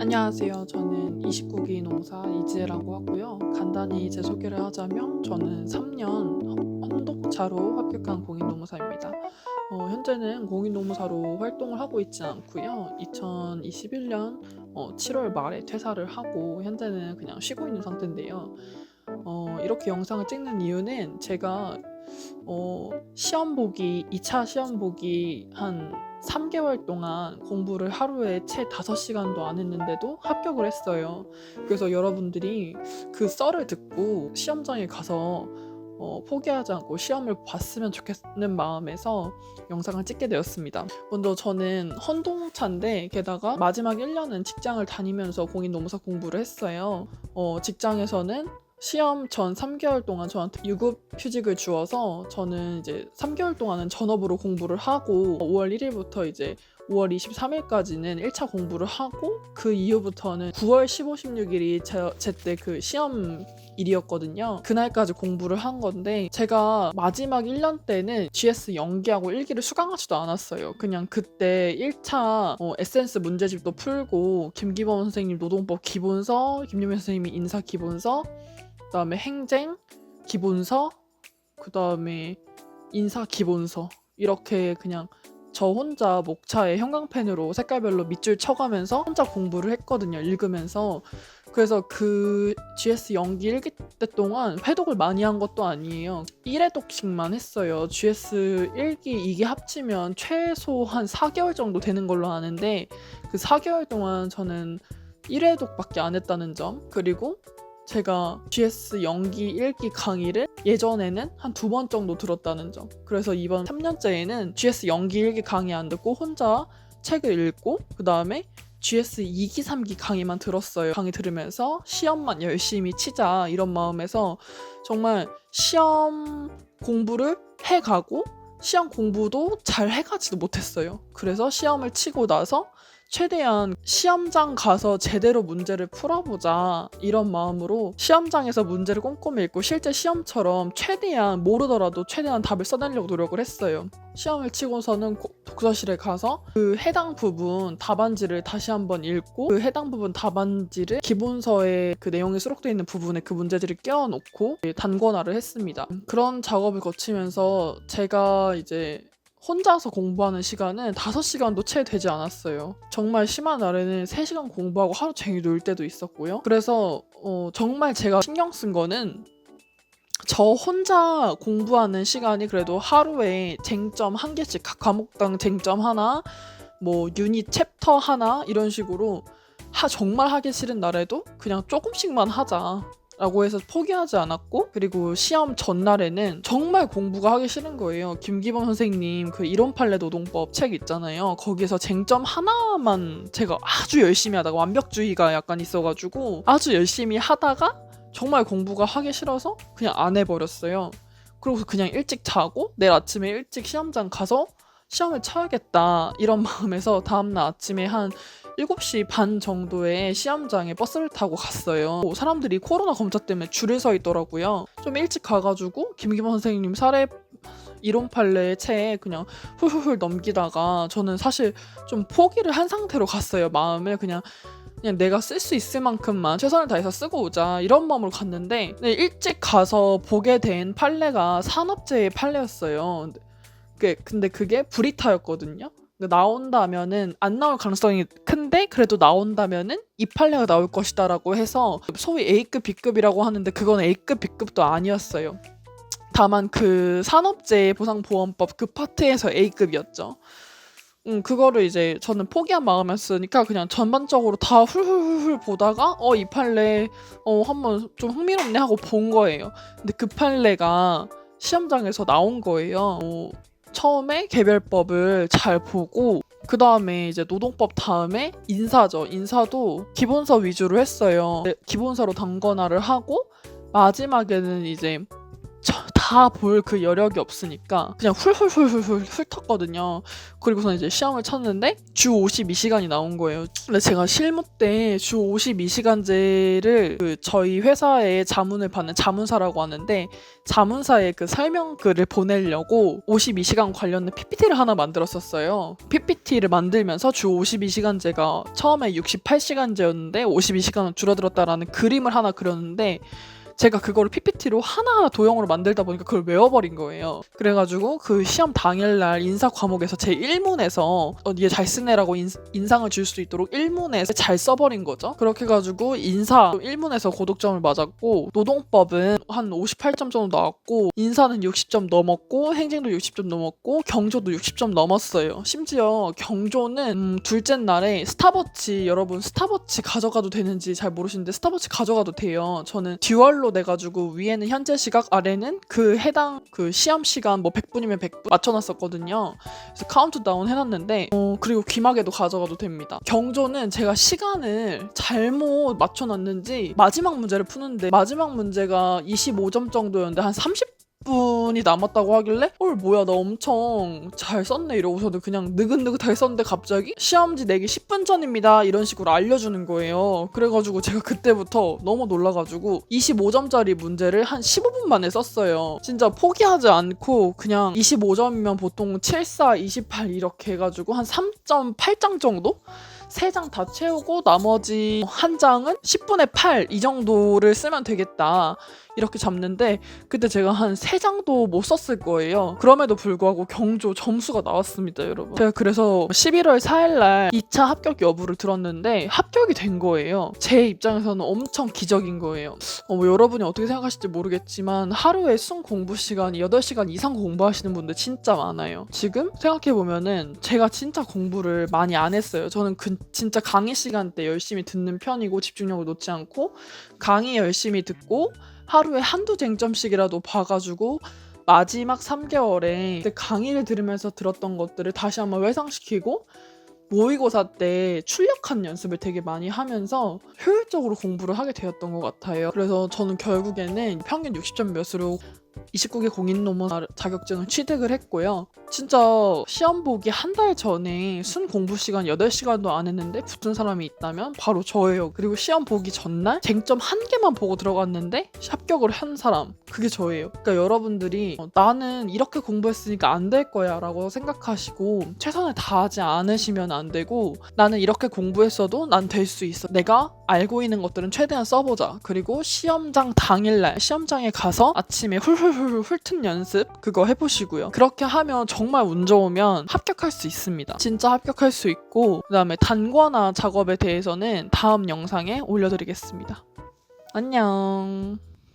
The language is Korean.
안녕하세요. 저는 29기 농사 이지혜라고 하고요. 간단히 제 소개를 하자면 저는 3년 헌독차로 합격한 공인노무사입니다. 현재는 공인노무사로 활동을 하고 있지 않고요. 2021년 7월 말에 퇴사를 하고 현재는 그냥 쉬고 있는 상태인데요. 이렇게 영상을 찍는 이유는 제가 시험 보기 2차 시험 보기 한 3개월 동안 공부를 하루에 채 5시간도 안 했는데도 합격을 했어요. 그래서 여러분들이 그 썰을 듣고 시험장에 가서 포기하지 않고 시험을 봤으면 좋겠는 마음에서 영상을 찍게 되었습니다. 먼저 저는 헌동차인데 게다가 마지막 1년은 직장을 다니면서 공인노무사 공부를 했어요. 직장에서는 시험 전 3개월 동안 저한테 유급 휴직을 주어서 저는 이제 3개월 동안은 전업으로 공부를 하고 5월 1일부터 이제 5월 23일까지는 1차 공부를 하고 그 이후부터는 9월 15, 16일이 제때 그 시험 일이었거든요. 그날까지 공부를 한 건데 제가 마지막 1년 때는 GS 연기하고 일기를 수강하지도 않았어요. 그냥 그때 1차 에센스 문제집도 풀고 김기범 선생님 노동법 기본서, 김유민 선생님이 인사 기본서, 그다음에 행정 기본서, 그다음에 인사 기본서 이렇게 그냥 저 혼자 목차에 형광펜으로 색깔별로 밑줄 쳐가면서 혼자 공부를 했거든요. 읽으면서. 그래서 그 GS 연기 1기 때 동안 회독을 많이 한 것도 아니에요. 1회독씩만 했어요. GS 1기 2기 합치면 최소 한 4개월 정도 되는 걸로 아는데 그 4개월 동안 저는 1회독밖에 안 했다는 점, 그리고 제가 GS 연기 1기 강의를 예전에는 한 2번 정도 들었다는 점. 그래서 이번 3년째에는 GS 연기 1기 강의 안 듣고 혼자 책을 읽고 그 다음에 GS 2기 3기 강의만 들었어요. 강의 들으면서 시험만 열심히 치자 이런 마음에서 정말 시험 공부를 해가고 시험 공부도 잘 해가지도 못했어요. 그래서 시험을 치고 나서 최대한 시험장 가서 제대로 문제를 풀어보자 이런 마음으로 시험장에서 문제를 꼼꼼히 읽고 실제 시험처럼 최대한 모르더라도 최대한 답을 써내려고 노력을 했어요. 시험을 치고서는 독서실에 가서 그 해당 부분 답안지를 다시 한번 읽고 그 해당 부분 답안지를 기본서에 그 내용이 수록되어 있는 부분에 그 문제들을 끼워놓고 단권화를 했습니다. 그런 작업을 거치면서 제가 이제 혼자서 공부하는 시간은 5시간도 채 되지 않았어요. 정말 심한 날에는 3시간 공부하고 하루 종일 놀 때도 있었고요. 그래서 정말 제가 신경 쓴 거는 저 혼자 공부하는 시간이 그래도 하루에 쟁점 1개씩 각 과목당 쟁점 하나, 뭐 유닛 챕터 하나 이런 식으로 정말 하기 싫은 날에도 그냥 조금씩만 하자 라고 해서 포기하지 않았고, 그리고 시험 전날에는 정말 공부가 하기 싫은 거예요. 김기범 선생님 그 이론 판례 노동법 책 있잖아요. 거기서 쟁점 하나만 제가 아주 열심히 하다가 완벽주의가 약간 있어가지고 아주 열심히 하다가 정말 공부가 하기 싫어서 그냥 안 해버렸어요. 그러고서 그냥 일찍 자고 내일 아침에 일찍 시험장 가서 시험을 쳐야겠다 이런 마음에서 다음날 아침에 한 7시 반 정도에 시험장에 버스를 타고 갔어요. 사람들이 코로나 검사 때문에 줄을 서 있더라고요. 좀 일찍 가가지고 김기범 선생님 사례 이론 판례 책 그냥 훌훌훌 넘기다가 저는 사실 좀 포기를 한 상태로 갔어요. 마음을 그냥 내가 쓸 수 있을 만큼만 최선을 다해서 쓰고 오자 이런 마음으로 갔는데 일찍 가서 보게 된 판례가 산업재해 판례였어요. 근데 그게 브리타였거든요. 나온다면은 안 나올 가능성이 큰데 그래도 나온다면은 이 판례가 나올 것이다라고 해서 소위 A급, B급이라고 하는데 그건 A급, B급도 아니었어요. 다만 그 산업재해 보상보험법 그 파트에서 A급이었죠. 그거를 이제 저는 포기한 마음이었으니까 그냥 전반적으로 다 훌훌훌 보다가 이 판례 한번 좀 흥미롭네 하고 본 거예요. 근데 그 판례가 시험장에서 나온 거예요. 처음에 개별법을 잘 보고 그 다음에 이제 노동법 다음에 인사죠. 인사도 기본서 위주로 했어요. 기본서로 단권화를 하고 마지막에는 이제 다 다 볼 그 여력이 없으니까 그냥 훌훌훌훌훌 훑었거든요. 그리고서 이제 시험을 쳤는데 주 52시간이 나온 거예요. 근데 제가 실무 때 주 52시간제를 저희 회사에 자문을 받는 자문사라고 하는데 자문사에 그 설명글을 보내려고 52시간 관련된 PPT를 하나 만들었었어요. PPT를 만들면서 주 52시간제가 처음에 68시간제였는데 52시간은 줄어들었다라는 그림을 하나 그렸는데 제가 그거를 PPT로 하나하나 도형으로 만들다 보니까 그걸 외워버린 거예요. 그래가지고 그 시험 당일날 인사 과목에서 제 1문에서 얘 잘 쓰네라고 인상을 줄 수 있도록 1문에서 잘 써버린 거죠. 그렇게 해가지고 인사 1문에서 고득점을 맞았고 노동법은 한 58점 정도 나왔고 인사는 60점 넘었고 행정도 60점 넘었고 경조도 60점 넘었어요. 심지어 경조는 둘째 날에 스탑워치, 여러분 스탑워치 가져가도 되는지 잘 모르시는데 스탑워치 가져가도 돼요. 저는 듀얼로 내가지고 위에는 현재 시각, 아래는 그 해당 그 시험 시간 뭐 100분이면 100분 맞춰놨었거든요. 그래서 카운트다운 해놨는데 그리고 귀마개도 가져가도 됩니다. 경조는 제가 시간을 잘못 맞춰놨는지 마지막 문제를 푸는데 마지막 문제가 25점 정도였는데 한 30분이 남았다고 하길래 뭐야 나 엄청 잘 썼네 이러고서는 그냥 느긋느긋하게 썼는데 갑자기 시험지 내기 10분 전입니다 이런 식으로 알려주는 거예요. 그래가지고 제가 그때부터 너무 놀라가지고 25점짜리 문제를 한 15분 만에 썼어요. 진짜 포기하지 않고 그냥 25점이면 보통 74, 28 이렇게 해가지고 한 3.8장 정도? 3장 다 채우고 나머지 한 장은 10분의 8 이 정도를 쓰면 되겠다 이렇게 잡는데 그때 제가 한 3장도 못 썼을 거예요. 그럼에도 불구하고 경조 점수가 나왔습니다, 여러분. 제가 그래서 11월 4일날 2차 합격 여부를 들었는데 합격이 된 거예요. 제 입장에서는 엄청 기적인 거예요. 여러분이 어떻게 생각하실지 모르겠지만 하루에 순 공부 시간이 8시간 이상 공부하시는 분들 진짜 많아요. 지금 생각해보면은 제가 진짜 공부를 많이 안 했어요. 저는 진짜 강의 시간 때 열심히 듣는 편이고 집중력을 놓지 않고 강의 열심히 듣고 하루에 한두 쟁점씩이라도 봐가지고 마지막 3개월에 강의를 들으면서 들었던 것들을 다시 한번 회상시키고 모의고사 때 출력한 연습을 되게 많이 하면서 효율적으로 공부를 하게 되었던 것 같아요. 그래서 저는 결국에는 평균 60점 몇으로 29개 공인노무 자격증을 취득을 했고요. 진짜 시험 보기 한 달 전에 순 공부 시간 8시간도 안 했는데 붙은 사람이 있다면 바로 저예요. 그리고 시험 보기 전날 쟁점 한 개만 보고 들어갔는데 합격을 한 사람, 그게 저예요. 그러니까 여러분들이 나는 이렇게 공부했으니까 안 될 거야 라고 생각하시고 최선을 다하지 않으시면 안 되고 나는 이렇게 공부했어도 난 될 수 있어. 내가 알고 있는 것들은 최대한 써보자. 그리고 시험장 당일날 시험장에 가서 아침에 훌훌훌 훑은 연습 그거 해보시고요. 그렇게 하면 정말 운 좋으면 합격할 수 있습니다. 진짜 합격할 수 있고 그다음에 단권화 작업에 대해서는 다음 영상에 올려드리겠습니다. 안녕.